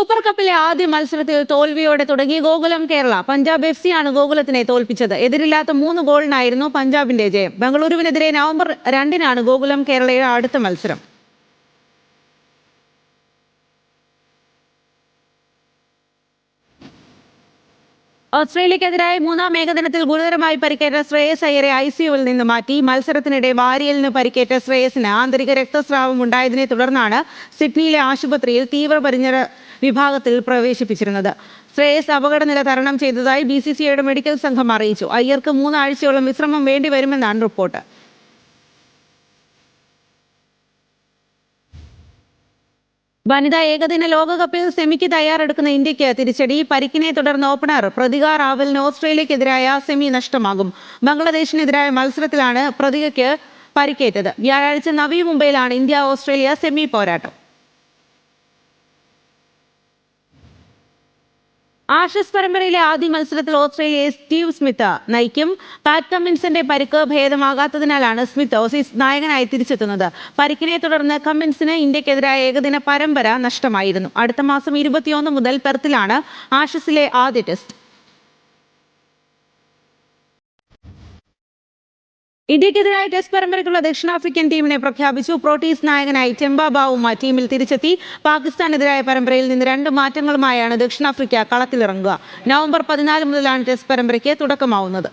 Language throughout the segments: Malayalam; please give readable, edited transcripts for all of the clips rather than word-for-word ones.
സൂപ്പർ കപ്പിലെ ആദ്യ മത്സരത്തിൽ തോൽവിയോടെ തുടങ്ങി ഗോകുലം കേരള. പഞ്ചാബ് FC ആണ് ഗോകുലത്തിനെ തോൽപ്പിച്ചത്. എതിരില്ലാത്ത 3 ഗോളിനായിരുന്നു പഞ്ചാബിന്റെ ജയം. ബംഗളൂരുവിനെതിരെ നവംബർ 2-നാണ് ഗോകുലം കേരളയുടെ അടുത്ത മത്സരം. ഓസ്ട്രേലിയക്കെതിരായ 3-ാം ഏകദിനത്തിൽ ഗുരുതരമായി പരിക്കേറ്റ ശ്രേയസ് അയ്യരെ ICUവിൽ നിന്ന് മാറ്റി. മത്സരത്തിനിടെ വാരിയലിന് പരിക്കേറ്റ ശ്രേയസിന് ആന്തരിക രക്തസ്രാവം ഉണ്ടായതിനെ തുടർന്നാണ് സിഡ്നിയിലെ ആശുപത്രിയിൽ തീവ്രപരിചരണ വിഭാഗത്തിൽ പ്രവേശിപ്പിച്ചിരുന്നത്. ശ്രേയസ് അപകടനില തരണം ചെയ്തതായി BCCIയുടെ മെഡിക്കൽ സംഘം അറിയിച്ചു. അയ്യർക്ക് 3 ആഴ്ചയോളം വിശ്രമം വേണ്ടിവരുമെന്നാണ് റിപ്പോർട്ട്. വനിതാ ഏകദിന ലോകകപ്പിൽ സെമിക്ക് തയ്യാറെടുക്കുന്ന ഇന്ത്യക്ക് തിരിച്ചടി. പരിക്കിനെ തുടർന്ന് ഓപ്പണർ പ്രതിക റാവലിന് ഓസ്ട്രേലിയക്കെതിരായ സെമി നഷ്ടമാകും. ബംഗ്ലാദേശിനെതിരായ മത്സരത്തിലാണ് പ്രതികയ്ക്ക് പരിക്കേറ്റത്. വ്യാഴാഴ്ച നവി മുംബൈയിലാണ് ഇന്ത്യ-ഓസ്ട്രേലിയ സെമി പോരാട്ടം. ആഷസ് പരമ്പരയിലെ ആദ്യ മത്സരത്തിൽ ഓസ്ട്രേലിയയെ സ്റ്റീവ് സ്മിത്ത് നയിക്കും. പാറ്റ് കമ്മിൻസിന്റെ പരിക്ക് ഭേദമാകാത്തതിനാലാണ് സ്മിത്ത് ഓസീസ് നായകനായി തിരിച്ചെത്തുന്നത്. പരിക്കിനെ തുടർന്ന് കമ്മിൻസിന് ഇന്ത്യക്കെതിരായ ഏകദിന പരമ്പര നഷ്ടമായിരുന്നു. അടുത്ത മാസം 21 മുതൽ പെർത്തിലാണ് ആഷസിലെ ആദ്യ ടെസ്റ്റ്. ഇന്ത്യക്കെതിരായ ടെസ്റ്റ് പരമ്പരയ്ക്കുള്ള ദക്ഷിണാഫ്രിക്കൻ ടീമിനെ പ്രഖ്യാപിച്ചു. പ്രോട്ടീസ് നായകനായി ടെംബ ബാവുമ ടീമിൽ തിരിച്ചെത്തി. പാകിസ്ഥാനെതിരായ പരമ്പരയിൽ നിന്ന് 2 മാറ്റങ്ങളുമായാണ് ദക്ഷിണാഫ്രിക്ക കളത്തിലിറങ്ങുക. നവംബർ 14 മുതലാണ് ടെസ്റ്റ് പരമ്പരയ്ക്ക് തുടക്കമാവുന്നത്.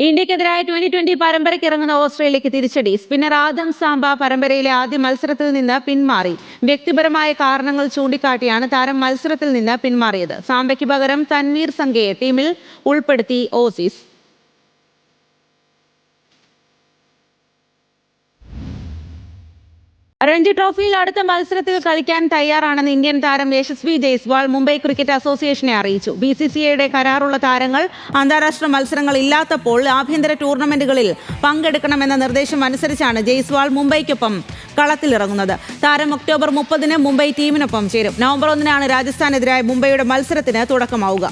ഇന്ത്യക്കെതിരായ 2020 പരമ്പരയ്ക്ക് ഇറങ്ങുന്ന ഓസ്ട്രേലിയക്ക് തിരിച്ചടി. സ്പിന്നർ ആദം സാംബ പരമ്പരയിലെ ആദ്യ മത്സരത്തിൽ നിന്ന് പിന്മാറി. വ്യക്തിപരമായ കാരണങ്ങൾ ചൂണ്ടിക്കാട്ടിയാണ് താരം മത്സരത്തിൽ നിന്ന് പിന്മാറിയത്. സാംബയ്ക്ക് പകരം തൻവീർ സംഗയെ ടീമിൽ ഉൾപ്പെടുത്തി ഓസീസ്. രഞ്ജി ട്രോഫിയിൽ അടുത്ത മത്സരത്തിൽ കളിക്കാൻ തയ്യാറാണെന്ന് ഇന്ത്യൻ താരം യശസ്വി ജയ്സ്വാൾ മുംബൈ ക്രിക്കറ്റ് അസോസിയേഷനെ അറിയിച്ചു. BCCIയുടെ കരാറുള്ള താരങ്ങൾ അന്താരാഷ്ട്ര മത്സരങ്ങൾ ഇല്ലാത്തപ്പോൾ ആഭ്യന്തര ടൂർണമെന്റുകളിൽ പങ്കെടുക്കണമെന്ന നിർദ്ദേശം അനുസരിച്ചാണ് ജയ്സ്വാൾ മുംബൈക്കൊപ്പം കളത്തിലിറങ്ങുന്നത്. താരം ഒക്ടോബർ 30-ന് മുംബൈ ടീമിനൊപ്പം ചേരും. നവംബർ 1-നാണ് രാജസ്ഥാനെതിരായ മുംബൈയുടെ മത്സരത്തിന് തുടക്കമാവുക.